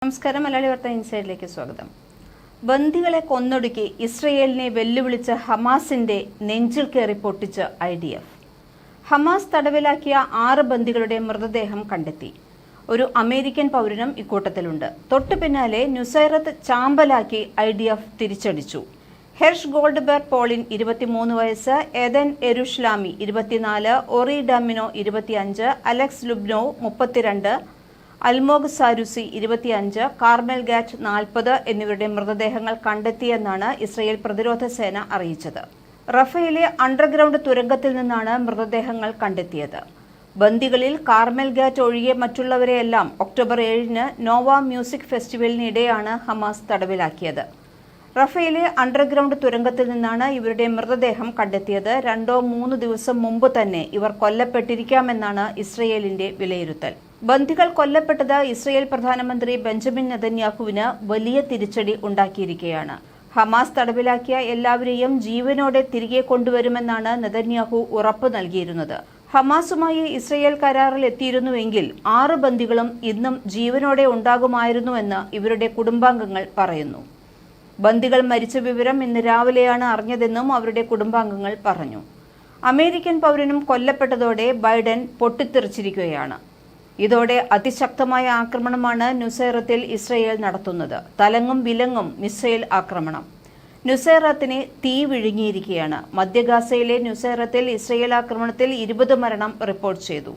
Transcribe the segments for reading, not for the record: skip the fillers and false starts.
നമസ്കാരം. മലയാളി വാർത്ത ഇൻസൈഡിലേക്ക് സ്വാഗതം. ബന്ദികളെ കൊന്നൊടുക്കി ഇസ്രയേലിനെ വെല്ലുവിളിച്ച ഹമാസിന്റെ നെഞ്ചിൽ കയറി പൊട്ടിച്ച IDF. ഹമാസ് തടവിലാക്കിയ 6 ബന്ദികളുടെ മൃതദേഹം കണ്ടെത്തി. ഒരു അമേരിക്കൻ പൗരനും ഇക്കൂട്ടത്തിലുണ്ട്. തൊട്ടു പിന്നാലെ നുസൈറത്ത് ചാമ്പലാക്കി IDF തിരിച്ചടിച്ചു. ഹെർഷ് ഗോൾഡ്ബെർഗ് പോളിൻ 23 വയസ്സ്, എദൻ എരുഷ്ലാമി 24, ഒറി ഡാമിനോ 25, അലക്സ് ലുബ്നോ 32, അൽമോഗ് സാരുസി 25, കാർമൽ ഗാറ്റ് 40 എന്നിവരുടെ മൃതദേഹങ്ങൾ കണ്ടെത്തിയെന്നാണ് ഇസ്രയേൽ പ്രതിരോധ സേന അറിയിച്ചത്. റഫയിലെ അണ്ടർഗ്രൗണ്ട് തുരങ്കത്തിൽ നിന്നാണ് മൃതദേഹങ്ങൾ കണ്ടെത്തിയത്. ബന്ദികളിൽ കാർമൽ ഗാറ്റ് ഒഴികെ മറ്റുള്ളവരെയെല്ലാം ഒക്ടോബർ 7-ന് നോവ മ്യൂസിക് ഫെസ്റ്റിവലിനിടെയാണ് ഹമാസ് തടവിലാക്കിയത്. റഫയിലെ അണ്ടർഗ്രൗണ്ട് തുരങ്കത്തിൽ നിന്നാണ് ഇവരുടെ മൃതദേഹം കണ്ടെത്തിയത്. 2-3 ദിവസം മുമ്പ് തന്നെ ഇവർ കൊല്ലപ്പെട്ടിരിക്കാമെന്നാണ് ഇസ്രയേലിന്റെ വിലയിരുത്തൽ. ബന്ദികൾ കൊല്ലപ്പെട്ടത് ഇസ്രയേൽ പ്രധാനമന്ത്രി ബെഞ്ചമിൻ നെതന്യാഹുവിന് വലിയ തിരിച്ചടി ഉണ്ടാക്കിയിരിക്കുകയാണ്. ഹമാസ് തടവിലാക്കിയ എല്ലാവരെയും ജീവനോടെ തിരികെ കൊണ്ടുവരുമെന്നാണ് നെതന്യാഹു ഉറപ്പ് നൽകിയിരുന്നത്. ഹമാസുമായി ഇസ്രയേൽ കരാറിൽ എത്തിയിരുന്നുവെങ്കിൽ 6 ബന്ദികളും ഇന്നും ജീവനോടെ ഉണ്ടാകുമായിരുന്നുവെന്ന് ഇവരുടെ കുടുംബാംഗങ്ങൾ പറയുന്നു. ബന്ദികൾ മരിച്ച വിവരം ഇന്ന് രാവിലെയാണ് അറിഞ്ഞതെന്നും അവരുടെ കുടുംബാംഗങ്ങൾ പറഞ്ഞു. അമേരിക്കൻ പൗരനും കൊല്ലപ്പെട്ടതോടെ ബൈഡൻ പൊട്ടിത്തെറിച്ചിരിക്കുകയാണ്. ഇതോടെ അതിശക്തമായ ആക്രമണമാണ് നുസൈറത്തിൽ ഇസ്രയേൽ നടത്തുന്നത്. തലങ്ങും വിലങ്ങും മിസൈൽ ആക്രമണം. നുസൈറത്തിനെ തീ വിഴുങ്ങിയിരിക്കുകയാണ്. മധ്യ ഗാസയിലെ നുസൈറത്തിൽ ഇസ്രയേൽ ആക്രമണത്തിൽ 20 മരണം റിപ്പോർട്ട് ചെയ്തു.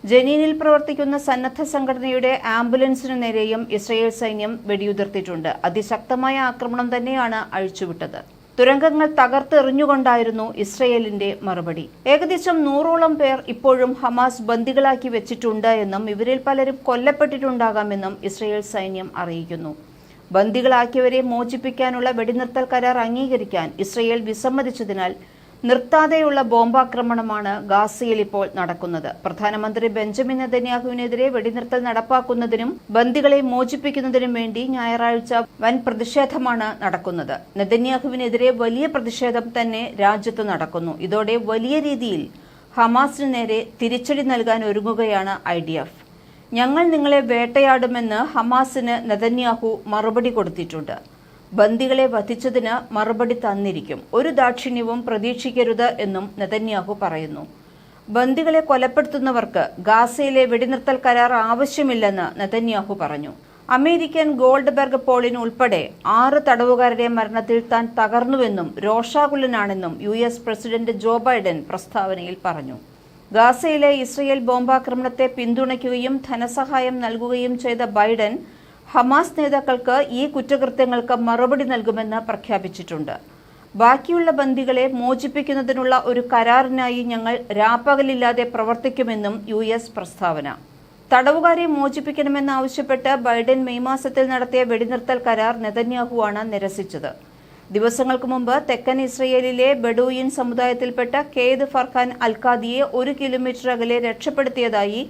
ജനീനിൽ പ്രവർത്തിക്കുന്ന സന്നദ്ധ സംഘടനയുടെ ആംബുലൻസിനു നേരെയും ഇസ്രയേൽ സൈന്യം വെടിയുതിർത്തിട്ടുണ്ട്. അതിശക്തമായ ആക്രമണം തന്നെയാണ് അഴിച്ചുവിട്ടത്. തുരങ്കങ്ങൾ തകർത്തെറിഞ്ഞുകൊണ്ടായിരുന്നു ഇസ്രയേലിന്റെ മറുപടി. ഏകദേശം 100ഓളം പേർ ഇപ്പോഴും ഹമാസ് ബന്ദികളാക്കി വെച്ചിട്ടുണ്ട് എന്നും ഇവരിൽ പലരും കൊല്ലപ്പെട്ടിട്ടുണ്ടാകാമെന്നും ഇസ്രയേൽ സൈന്യം അറിയിക്കുന്നു. ബന്ദികളാക്കിയവരെ മോചിപ്പിക്കാനുള്ള വെടിനിർത്തൽ കരാർ അംഗീകരിക്കാൻ ഇസ്രയേൽ വിസമ്മതിച്ചതിനാൽ നിർത്താതെയുള്ള ബോംബാക്രമണമാണ് ഗാസയിൽ ഇപ്പോൾ നടക്കുന്നത്. പ്രധാനമന്ത്രി ബെഞ്ചമിൻ നെതന്യാഹുവിനെതിരെ വെടിനിർത്തൽ നടപ്പാക്കുന്നതിനും ബന്ദികളെ മോചിപ്പിക്കുന്നതിനും വേണ്ടി ഞായറാഴ്ച വൻ പ്രതിഷേധമാണ് നടക്കുന്നത്. നെതന്യാഹുവിനെതിരെ വലിയ പ്രതിഷേധം തന്നെ രാജ്യത്ത് നടക്കുന്നു. ഇതോടെ വലിയ രീതിയിൽ ഹമാസിന് നേരെ തിരിച്ചടി നൽകാൻ ഒരുങ്ങുകയാണ് IDF. ഞങ്ങൾ നിങ്ങളെ വേട്ടയാടുമെന്ന് ഹമാസിന് നെതന്യാഹു മറുപടി കൊടുത്തിട്ടുണ്ട്. ബന്ദികളെ വധിച്ചതിന് മറുപടി തന്നിരിക്കും. ഒരു ദാക്ഷിണ്യവും പ്രതീക്ഷിക്കരുത് എന്നും നെതന്യാഹു പറയുന്നു. ബന്ദികളെ കൊലപ്പെടുത്തുന്നവർക്ക് ഗാസയിലെ വെടിനിർത്തൽ കരാർ ആവശ്യമില്ലെന്ന് നെതന്യാഹു പറഞ്ഞു. അമേരിക്കൻ ഗോൾഡ്ബെർഗ് പോളിൻ ഉൾപ്പെടെ 6 തടവുകാരുടെ മരണത്തിൽ താൻ തകർന്നുവെന്നും രോഷാകുലനാണെന്നും US പ്രസിഡന്റ് ജോ ബൈഡൻ പ്രസ്താവനയിൽ പറഞ്ഞു. ഗാസയിലെ ഇസ്രയേൽ ബോംബാക്രമണത്തെ പിന്തുണയ്ക്കുകയും ധനസഹായം നൽകുകയും ചെയ്ത ബൈഡൻ ഹമാസ് നേതാക്കൾക്ക് ഈ കുറ്റകൃത്യങ്ങൾക്ക് മറുപടി നൽകുമെന്ന് പ്രഖ്യാപിച്ചിട്ടുണ്ട്. ബാക്കിയുള്ള ബന്ദികളെ മോചിപ്പിക്കുന്നതിനുള്ള ഒരു കരാറിനായി ഞങ്ങൾ രാപ്പകലില്ലാതെ പ്രവർത്തിക്കുമെന്നും US പ്രസ്താവന. തടവുകാരെ മോചിപ്പിക്കണമെന്നാവശ്യപ്പെട്ട് ബൈഡൻ മെയ് മാസത്തിൽ നടത്തിയ വെടിനിർത്തൽ കരാർ നെതന്യാഹുവാണ് നിരസിച്ചത്. ദിവസങ്ങൾക്ക് മുമ്പ് തെക്കൻ ഇസ്രയേലിലെ ബെഡൂയിൻ സമുദായത്തിൽപ്പെട്ട ഖെയ്ദ് ഫർഖാൻ അൽഖാദിയെ 1 കിലോമീറ്റർ അകലെ രക്ഷപ്പെടുത്തിയതായി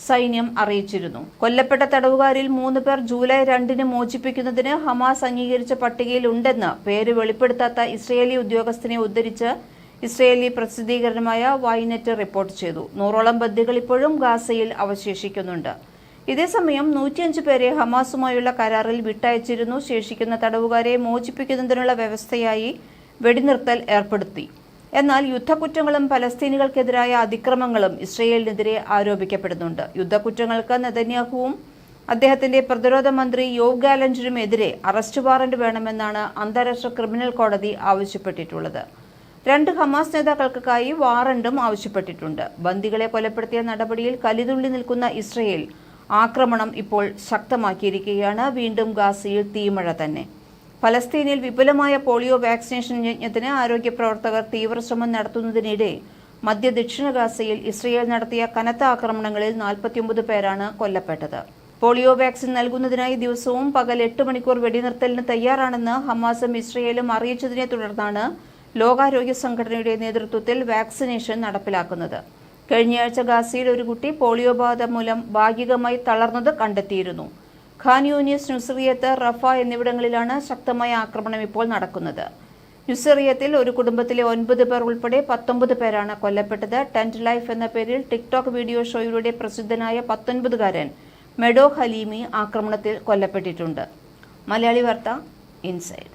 സൈന്യം അറിയിച്ചിരുന്നു. കൊല്ലപ്പെട്ട തടവുകാരിൽ 3 പേർ ജൂലൈ 2-ന് മോചിപ്പിക്കുന്നതിന് ഹമാസ് അംഗീകരിച്ച പട്ടികയിൽ ഉണ്ടെന്ന് പേര് വെളിപ്പെടുത്താത്ത ഇസ്രയേലി ഉദ്യോഗസ്ഥനെ ഉദ്ധരിച്ച് ഇസ്രയേലി പ്രസിദ്ധീകരണമായ വൈനെറ്റ് റിപ്പോർട്ട് ചെയ്തു. 100ഓളം ബന്ദികൾ ഇപ്പോഴും ഗാസയിൽ അവശേഷിക്കുന്നുണ്ട്. ഇതേസമയം 105 പേരെ ഹമാസുമായുള്ള കരാറിൽ വിട്ടയച്ചിരുന്നു. ശേഷിക്കുന്ന തടവുകാരെ മോചിപ്പിക്കുന്നതിനുള്ള വ്യവസ്ഥയായി വെടിനിർത്തൽ ഏർപ്പെടുത്തി. എന്നാൽ യുദ്ധക്കുറ്റങ്ങളും പലസ്തീനികൾക്കെതിരായ അതിക്രമങ്ങളും ഇസ്രയേലിനെതിരെ ആരോപിക്കപ്പെടുന്നുണ്ട്. യുദ്ധക്കുറ്റങ്ങൾക്ക് നെതന്യാഹുവും അദ്ദേഹത്തിന്റെ പ്രതിരോധ മന്ത്രി യോവ് ഗാലന്റിനുമെതിരെ അറസ്റ്റ് വാറന്റ് വേണമെന്നാണ് അന്താരാഷ്ട്ര ക്രിമിനൽ കോടതി ആവശ്യപ്പെട്ടിട്ടുള്ളത്. 2 ഹമാസ് നേതാക്കൾക്കായി വാറന്റും ആവശ്യപ്പെട്ടിട്ടുണ്ട്. ബന്ദികളെ കൊലപ്പെടുത്തിയ നടപടിയിൽ കലിതുള്ളി നിൽക്കുന്ന ഇസ്രയേൽ ആക്രമണം ഇപ്പോൾ ശക്തമാക്കിയിരിക്കുകയാണ്. വീണ്ടും ഗാസയിൽ തീമഴ തന്നെ. ഫലസ്തീനിൽ വിപുലമായ പോളിയോ വാക്സിനേഷൻ യജ്ഞത്തിന് ആരോഗ്യ പ്രവർത്തകർ തീവ്രശ്രമം നടത്തുന്നതിനിടെ മധ്യ ദക്ഷിണ ഗാസയിൽ ഇസ്രയേൽ നടത്തിയ കനത്ത ആക്രമണങ്ങളിൽ 49 പേരാണ് കൊല്ലപ്പെട്ടത്. പോളിയോ വാക്സിൻ നൽകുന്നതിനായി ദിവസവും പകൽ 8 മണിക്കൂർ വെടിനിർത്തലിന് തയ്യാറാണെന്ന് ഹമാസും ഇസ്രയേലും അറിയിച്ചതിനെ തുടർന്നാണ് ലോകാരോഗ്യ സംഘടനയുടെ നേതൃത്വത്തിൽ വാക്സിനേഷൻ നടപ്പിലാക്കുന്നത്. കഴിഞ്ഞയാഴ്ച ഗാസയിൽ ഒരു കുട്ടി പോളിയോ ബാധ മൂലം ഭാഗികമായി തളർന്നത് കണ്ടെത്തിയിരുന്നു. ഖാൻ യൂനിസ്, നുസറിയത്ത്, റഫ എന്നിവിടങ്ങളിലാണ് ശക്തമായ ആക്രമണം ഇപ്പോൾ നടക്കുന്നത്. നുസറിയത്തിൽ ഒരു കുടുംബത്തിലെ 9 പേർ ഉൾപ്പെടെ 19 പേരാണ് കൊല്ലപ്പെട്ടത്. ടെന്റ് ലൈഫ് എന്ന പേരിൽ ടിക്ടോക്ക് വീഡിയോ ഷോയിലൂടെ പ്രസിദ്ധനായ 19കാരൻ മെഡോ ഹലീമി ആക്രമണത്തിൽ കൊല്ലപ്പെട്ടിട്ടുണ്ട്. മലയാളി വാർത്ത ഇൻസൈഡ്.